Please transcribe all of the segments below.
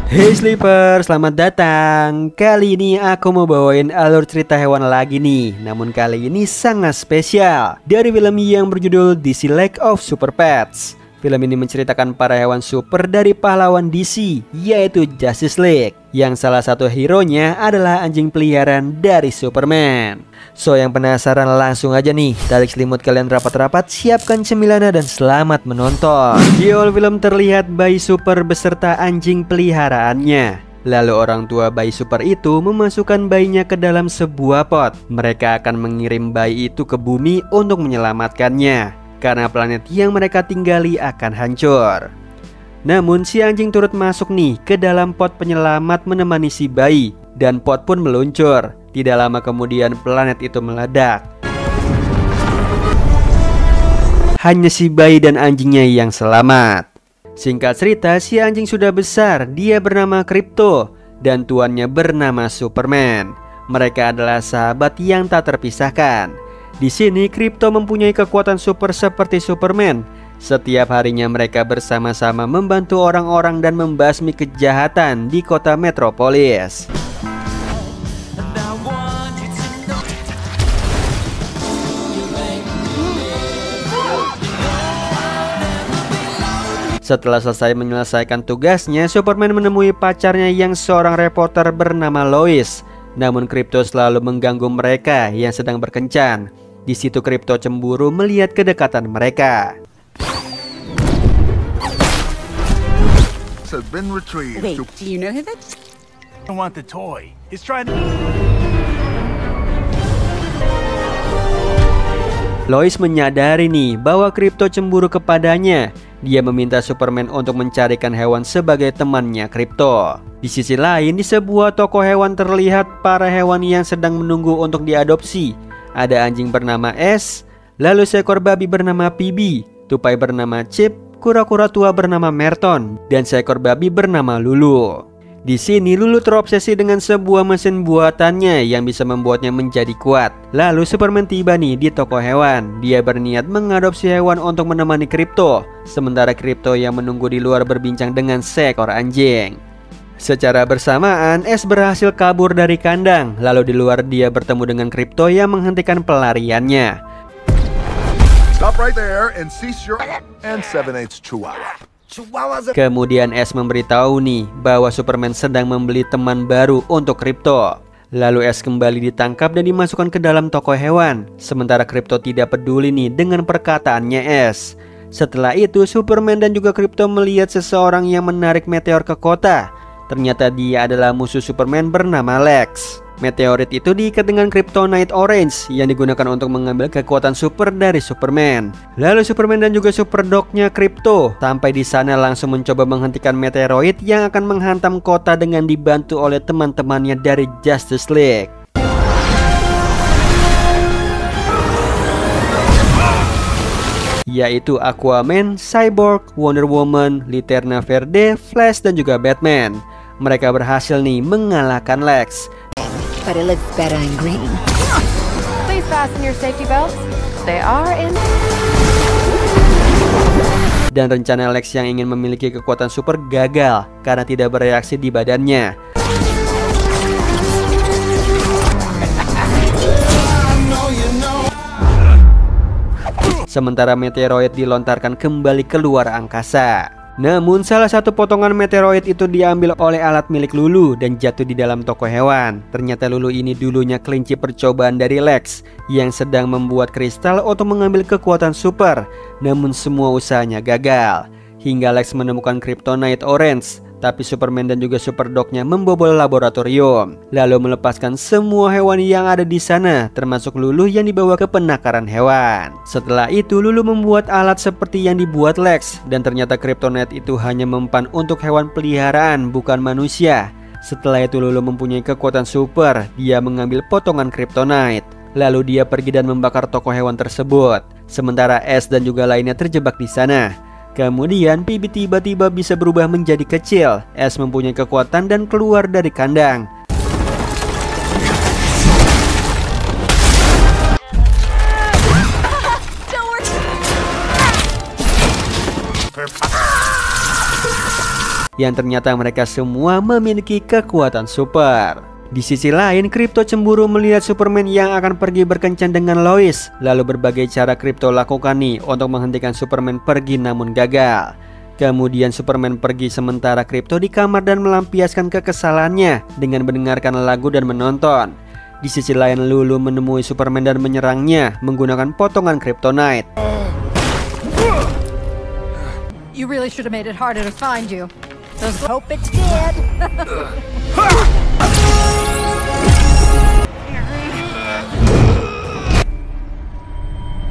Hey Sleeper, selamat datang. Kali ini aku mau bawain alur cerita hewan lagi nih. Namun kali ini sangat spesial, dari film yang berjudul DC League of Super Pets. Film ini menceritakan para hewan super dari pahlawan DC, yaitu Justice League, yang salah satu hero-nya adalah anjing peliharaan dari Superman. So yang penasaran langsung aja nih, tarik selimut kalian rapat-rapat, siapkan cemilannya dan selamat menonton. Di awal film terlihat bayi super beserta anjing peliharaannya. Lalu orang tua bayi super itu memasukkan bayinya ke dalam sebuah pot. Mereka akan mengirim bayi itu ke bumi untuk menyelamatkannya, karena planet yang mereka tinggali akan hancur. Namun si anjing turut masuk nih ke dalam pot penyelamat menemani si bayi, dan pot pun meluncur. Tidak lama kemudian planet itu meledak. Hanya si bayi dan anjingnya yang selamat. Singkat cerita, si anjing sudah besar. Dia bernama Krypto dan tuannya bernama Superman. Mereka adalah sahabat yang tak terpisahkan. Di sini Krypto mempunyai kekuatan super seperti Superman. Setiap harinya mereka bersama-sama membantu orang-orang dan membasmi kejahatan di kota metropolis. Setelah selesai menyelesaikan tugasnya, Superman menemui pacarnya yang seorang reporter bernama Lois. Namun Krypto selalu mengganggu mereka yang sedang berkencan. Di situ Krypto cemburu melihat kedekatan mereka. Wait, do you know who that is? I want the toy. He's trying to... Lois menyadari nih bahwa Krypto cemburu kepadanya. Dia meminta Superman untuk mencarikan hewan sebagai temannya Krypto. Di sisi lain, di sebuah toko hewan terlihat para hewan yang sedang menunggu untuk diadopsi. Ada anjing bernama S, lalu seekor babi bernama Phoebe, tupai bernama Chip, kura-kura tua bernama Merton, dan seekor babi bernama Lulu. Di sini Lulu terobsesi dengan sebuah mesin buatannya yang bisa membuatnya menjadi kuat. Lalu Superman tiba nih di toko hewan. Dia berniat mengadopsi hewan untuk menemani Krypto, sementara Krypto yang menunggu di luar berbincang dengan seekor anjing. Secara bersamaan, S berhasil kabur dari kandang. Lalu di luar dia bertemu dengan Krypto yang menghentikan pelariannya. Stop right there and cease your and 7/8 Chihuahua. Kemudian S memberitahu nih bahwa Superman sedang membeli teman baru untuk Krypto. Lalu S kembali ditangkap dan dimasukkan ke dalam toko hewan. Sementara Krypto tidak peduli nih dengan perkataannya S. Setelah itu Superman dan juga Krypto melihat seseorang yang menarik meteor ke kota. Ternyata dia adalah musuh Superman bernama Lex. Meteorit itu diikat dengan Kryptonite Orange yang digunakan untuk mengambil kekuatan super dari Superman. Lalu Superman dan juga super dognya Krypto sampai di sana langsung mencoba menghentikan meteoroid yang akan menghantam kota dengan dibantu oleh teman-temannya dari Justice League. Yaitu Aquaman, Cyborg, Wonder Woman, Linterna Verde, Flash dan juga Batman. Mereka berhasil nih mengalahkan Lex. But it looks better in green. Please fasten your safety belts. They are in. Dan rencana Lex yang ingin memiliki kekuatan super gagal karena tidak bereaksi di badannya. Sementara meteoroid dilontarkan kembali keluar angkasa. Namun salah satu potongan meteoroid itu diambil oleh alat milik Lulu dan jatuh di dalam toko hewan. Ternyata Lulu ini dulunya kelinci percobaan dari Lex yang sedang membuat kristal untuk mengambil kekuatan super. Namun semua usahanya gagal. Hingga Lex menemukan Kryptonite Orange. Tapi Superman dan juga super dognya membobol laboratorium, lalu melepaskan semua hewan yang ada di sana, termasuk Lulu yang dibawa ke penakaran hewan. Setelah itu Lulu membuat alat seperti yang dibuat Lex, dan ternyata Kryptonite itu hanya mempan untuk hewan peliharaan, bukan manusia. Setelah itu Lulu mempunyai kekuatan super. Dia mengambil potongan Kryptonite, lalu dia pergi dan membakar toko hewan tersebut. Sementara S dan juga lainnya terjebak di sana. Kemudian Phoebe tiba-tiba bisa berubah menjadi kecil. S mempunyai kekuatan dan keluar dari kandang. yang ternyata mereka semua memiliki kekuatan super. Di sisi lain, Krypto cemburu melihat Superman yang akan pergi berkencan dengan Lois. Lalu berbagai cara Krypto lakukan nih untuk menghentikan Superman pergi namun gagal. Kemudian Superman pergi sementara Krypto di kamar dan melampiaskan kekesalannya dengan mendengarkan lagu dan menonton. Di sisi lain, Lulu menemui Superman dan menyerangnya menggunakan potongan Kryptonite. You really should have made it harder to find you. Just hope it did.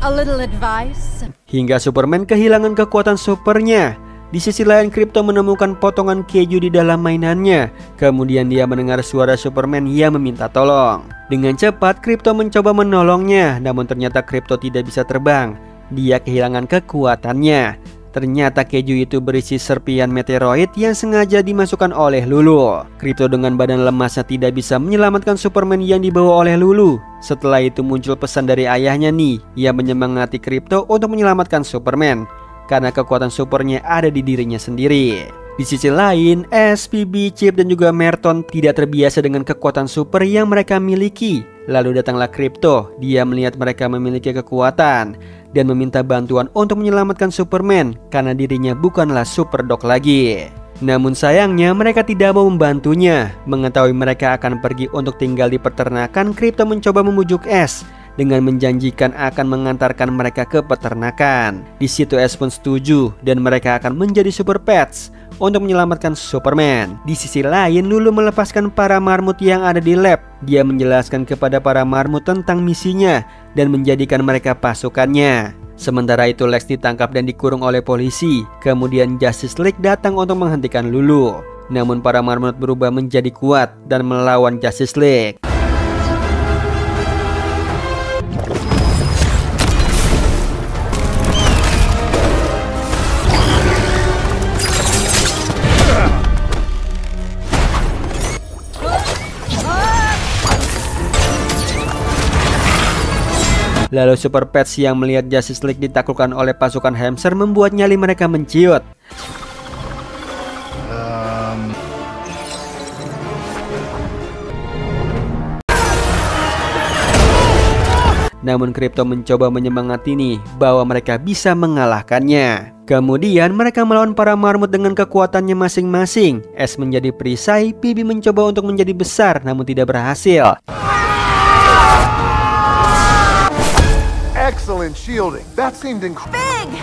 A little advice. Hingga Superman kehilangan kekuatan supernya. Di sisi lain, Krypto menemukan potongan keju di dalam mainannya. Kemudian dia mendengar suara Superman yang meminta tolong. Dengan cepat, Krypto mencoba menolongnya, namun ternyata Krypto tidak bisa terbang. Dia kehilangan kekuatannya. Ternyata keju itu berisi serpian meteoroid yang sengaja dimasukkan oleh Lulu. Krypto dengan badan lemasnya tidak bisa menyelamatkan Superman yang dibawa oleh Lulu. Setelah itu muncul pesan dari ayahnya nih, yang menyemangati Krypto untuk menyelamatkan Superman karena kekuatan supernya ada di dirinya sendiri. Di sisi lain, Ash, PB, Chip dan juga Merton tidak terbiasa dengan kekuatan super yang mereka miliki. Lalu datanglah Krypto. Dia melihat mereka memiliki kekuatan dan meminta bantuan untuk menyelamatkan Superman karena dirinya bukanlah Superdog lagi. Namun sayangnya mereka tidak mau membantunya. Mengetahui mereka akan pergi untuk tinggal di peternakan, Krypto mencoba membujuk Ash dengan menjanjikan akan mengantarkan mereka ke peternakan. Di situ Ash pun setuju dan mereka akan menjadi super pets untuk menyelamatkan Superman. Di sisi lain, Lulu melepaskan para marmut yang ada di lab. Dia menjelaskan kepada para marmut tentang misinya dan menjadikan mereka pasukannya. Sementara itu Lex ditangkap dan dikurung oleh polisi. Kemudian Justice League datang untuk menghentikan Lulu. Namun para marmut berubah menjadi kuat dan melawan Justice League. Lalu Super Pets yang melihat Justice League ditaklukkan oleh pasukan hamster membuat nyali mereka menciut. Namun Krypto mencoba menyemangati nih bahwa mereka bisa mengalahkannya. Kemudian mereka melawan para marmut dengan kekuatannya masing-masing. Ash menjadi perisai, PB mencoba untuk menjadi besar namun tidak berhasil. Excellent shielding. That seemed incredible.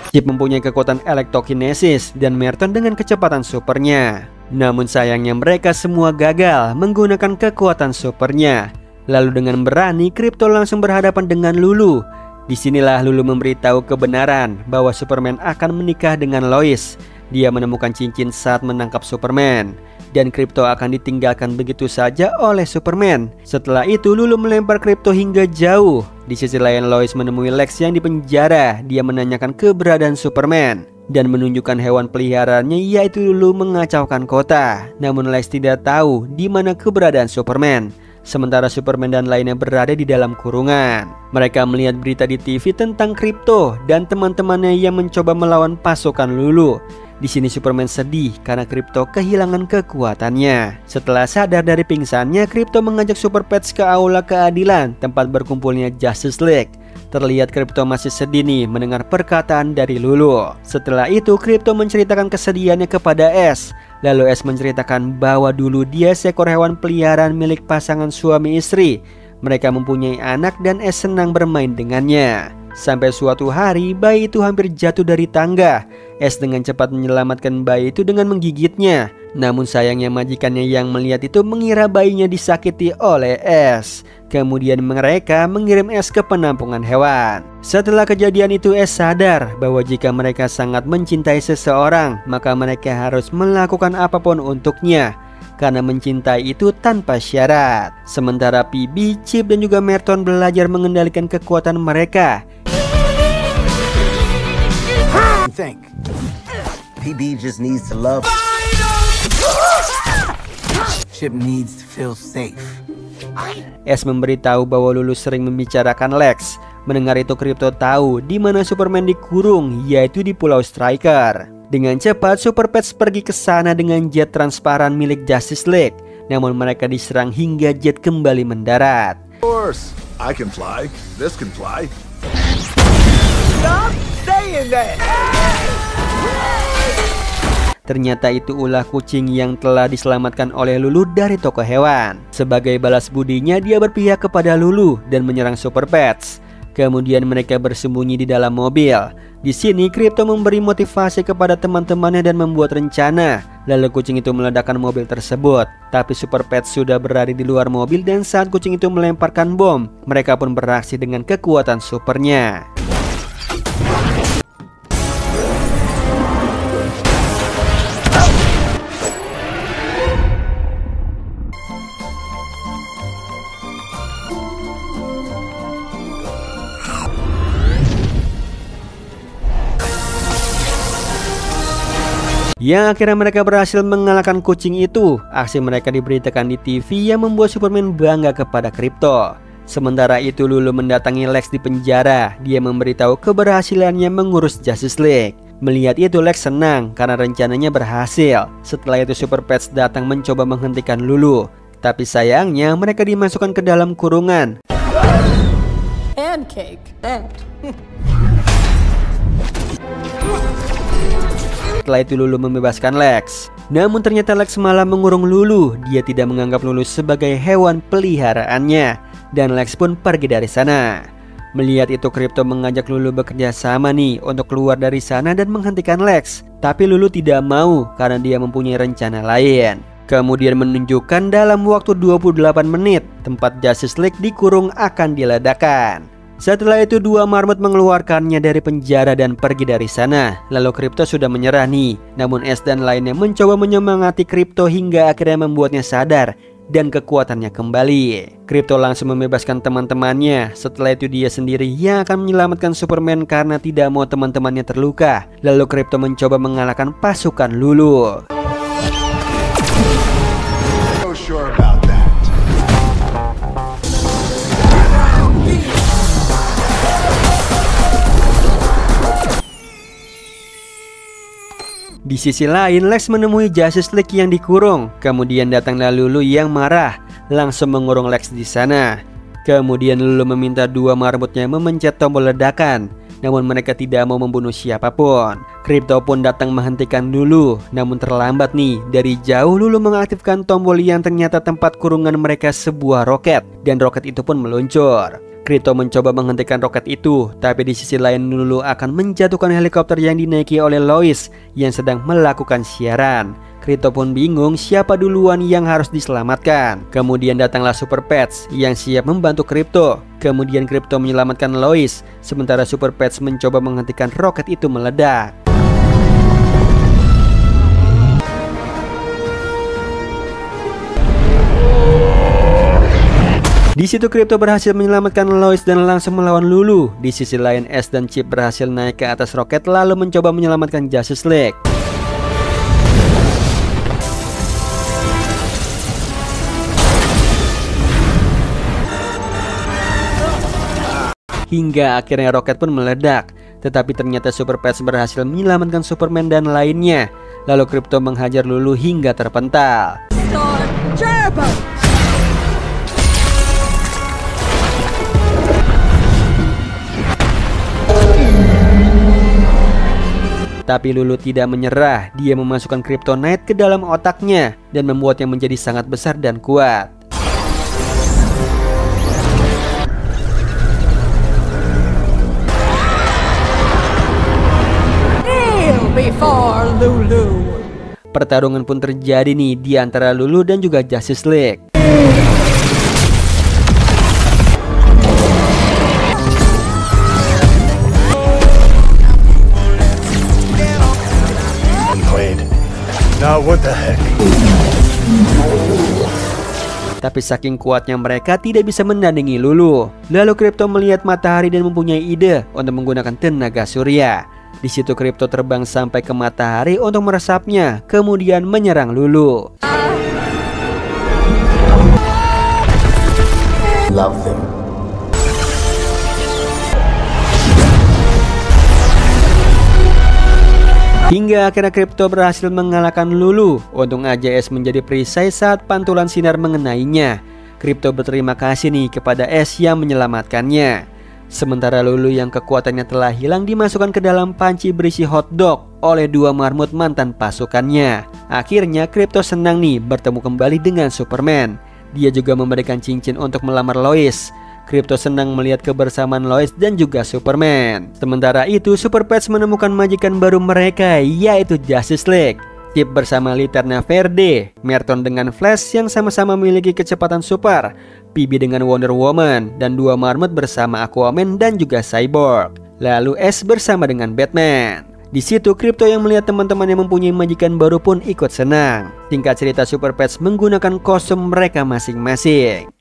Chip mempunyai kekuatan elektrokinesis dan Merton dengan kecepatan supernya. Namun sayangnya mereka semua gagal menggunakan kekuatan supernya. Lalu dengan berani, Krypto langsung berhadapan dengan Lulu. Disinilah Lulu memberitahu kebenaran bahwa Superman akan menikah dengan Lois. Dia menemukan cincin saat menangkap Superman. Dan Krypto akan ditinggalkan begitu saja oleh Superman. Setelah itu Lulu melempar Krypto hingga jauh. Di sisi lain Lois menemui Lex yang dipenjara. Dia menanyakan keberadaan Superman dan menunjukkan hewan peliharaannya, yaitu Lulu mengacaukan kota. Namun Lex tidak tahu di mana keberadaan Superman. Sementara Superman dan lainnya berada di dalam kurungan. Mereka melihat berita di TV tentang Krypto dan teman-temannya yang mencoba melawan pasukan Lulu. Di sini Superman sedih karena Krypto kehilangan kekuatannya. Setelah sadar dari pingsannya, Krypto mengajak Super Pets ke aula keadilan, tempat berkumpulnya Justice League. Terlihat Krypto masih sedih nih mendengar perkataan dari Lulu. Setelah itu Krypto menceritakan kesedihannya kepada Ash. Lalu Ash menceritakan bahwa dulu dia seekor hewan peliharaan milik pasangan suami istri. Mereka mempunyai anak dan Ash senang bermain dengannya. Sampai suatu hari bayi itu hampir jatuh dari tangga. Ash dengan cepat menyelamatkan bayi itu dengan menggigitnya. Namun sayangnya majikannya yang melihat itu mengira bayinya disakiti oleh Ash. Kemudian mereka mengirim Ash ke penampungan hewan. Setelah kejadian itu Ash sadar bahwa jika mereka sangat mencintai seseorang, maka mereka harus melakukan apapun untuknya. Karena mencintai itu tanpa syarat. Sementara PB, Chip dan juga Merton belajar mengendalikan kekuatan mereka. Think. PB just needs to love. Chip needs to feel safe. Ash memberitahu bahwa Lulu sering membicarakan Lex. Mendengar itu Krypto tahu di mana Superman dikurung, yaitu di Pulau Stryker. Dengan cepat Super Pets pergi ke sana dengan jet transparan milik Justice League. Namun mereka diserang hingga jet kembali mendarat. Of course, I can fly. This can fly. Stop saying that! Ternyata itu ulah kucing yang telah diselamatkan oleh Lulu dari toko hewan. Sebagai balas budinya, dia berpihak kepada Lulu dan menyerang Super Pets. Kemudian mereka bersembunyi di dalam mobil. Di sini Crypto memberi motivasi kepada teman-temannya dan membuat rencana. Lalu kucing itu meledakkan mobil tersebut. Tapi Super Pets sudah berada di luar mobil dan saat kucing itu melemparkan bom, mereka pun beraksi dengan kekuatan supernya. Yang akhirnya mereka berhasil mengalahkan kucing itu. Aksi mereka diberitakan di TV yang membuat Superman bangga kepada Crypto. Sementara itu Lulu mendatangi Lex di penjara. Dia memberitahu keberhasilannya mengurus Justice League. Melihat itu Lex senang karena rencananya berhasil. Setelah itu Super Pets datang mencoba menghentikan Lulu. Tapi sayangnya mereka dimasukkan ke dalam kurungan. Pancake. Setelah itu Lulu membebaskan Lex. Namun ternyata Lex malah mengurung Lulu. Dia tidak menganggap Lulu sebagai hewan peliharaannya. Dan Lex pun pergi dari sana. Melihat itu Crypto mengajak Lulu bekerja sama nih untuk keluar dari sana dan menghentikan Lex. Tapi Lulu tidak mau karena dia mempunyai rencana lain. Kemudian menunjukkan dalam waktu 28 menit tempat Justice League dikurung akan diledakkan. Setelah itu dua marmut mengeluarkannya dari penjara dan pergi dari sana. Lalu Crypto sudah menyerah nih. Namun Ash dan lainnya mencoba menyemangati Crypto hingga akhirnya membuatnya sadar dan kekuatannya kembali. Crypto langsung membebaskan teman-temannya. Setelah itu dia sendiri yang akan menyelamatkan Superman karena tidak mau teman-temannya terluka. Lalu Crypto mencoba mengalahkan pasukan Lulu. So sure about that. Di sisi lain, Lex menemui Justice League yang dikurung. Kemudian datanglah Lulu yang marah, langsung mengurung Lex di sana. Kemudian Lulu meminta dua marmutnya memencet tombol ledakan. Namun mereka tidak mau membunuh siapapun. Crypto pun datang menghentikan Lulu. Namun terlambat nih. Dari jauh Lulu mengaktifkan tombol yang ternyata tempat kurungan mereka sebuah roket. Dan roket itu pun meluncur. Crypto mencoba menghentikan roket itu, tapi di sisi lain Lulu akan menjatuhkan helikopter yang dinaiki oleh Lois yang sedang melakukan siaran. Crypto pun bingung siapa duluan yang harus diselamatkan. Kemudian datanglah Super Pets yang siap membantu Crypto. Kemudian Crypto menyelamatkan Lois, sementara Super Pets mencoba menghentikan roket itu meledak. Di situ Crypto berhasil menyelamatkan Lois dan langsung melawan Lulu. Di sisi lain Ash dan Chip berhasil naik ke atas roket lalu mencoba menyelamatkan Justice League. Hingga akhirnya roket pun meledak. Tetapi ternyata Super Pets berhasil menyelamatkan Superman dan lainnya. Lalu Crypto menghajar Lulu hingga terpental. Tapi Lulu tidak menyerah. Dia memasukkan Kryptonite ke dalam otaknya dan membuatnya menjadi sangat besar dan kuat. Kneel before Lulu. Pertarungan pun terjadi nih di antara Lulu dan juga Justice League. Now what the heck? Tapi saking kuatnya mereka tidak bisa menandingi Lulu. Lalu Crypto melihat matahari dan mempunyai ide untuk menggunakan tenaga surya. Di situ Crypto terbang sampai ke matahari untuk meresapnya, kemudian menyerang Lulu. Love them. Hingga akhirnya Crypto berhasil mengalahkan Lulu. Untung aja Ash menjadi perisai saat pantulan sinar mengenainya. Crypto berterima kasih nih kepada Ash yang menyelamatkannya. Sementara Lulu yang kekuatannya telah hilang dimasukkan ke dalam panci berisi hotdog oleh dua marmut mantan pasukannya. Akhirnya Crypto senang nih bertemu kembali dengan Superman. Dia juga memberikan cincin untuk melamar Lois. Crypto senang melihat kebersamaan Lois dan juga Superman. Sementara itu Super Pets menemukan majikan baru mereka, yaitu Justice League. Kip bersama Linterna Verde, Merton dengan Flash yang sama-sama memiliki kecepatan super, PB dengan Wonder Woman, dan dua marmut bersama Aquaman dan juga Cyborg. Lalu Ash bersama dengan Batman. Di situ Crypto yang melihat teman-teman yang mempunyai majikan baru pun ikut senang. Singkat cerita Super Pets menggunakan kostum mereka masing-masing.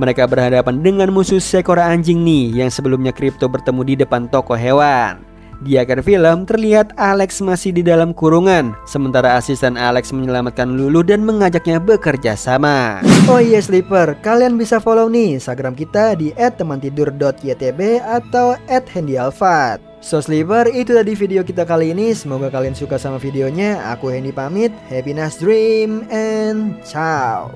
Mereka berhadapan dengan musuh seekor anjing nih yang sebelumnya Crypto bertemu di depan toko hewan. Di akhir film terlihat Alex masih di dalam kurungan, sementara asisten Alex menyelamatkan Lulu dan mengajaknya bekerja sama. Oh iya Sleeper, kalian bisa follow nih Instagram kita di @temantidur.ytb atau @handyalfat. So Sleeper, itu tadi video kita kali ini. Semoga kalian suka sama videonya. Aku Hendy pamit. Happy nice dream and ciao.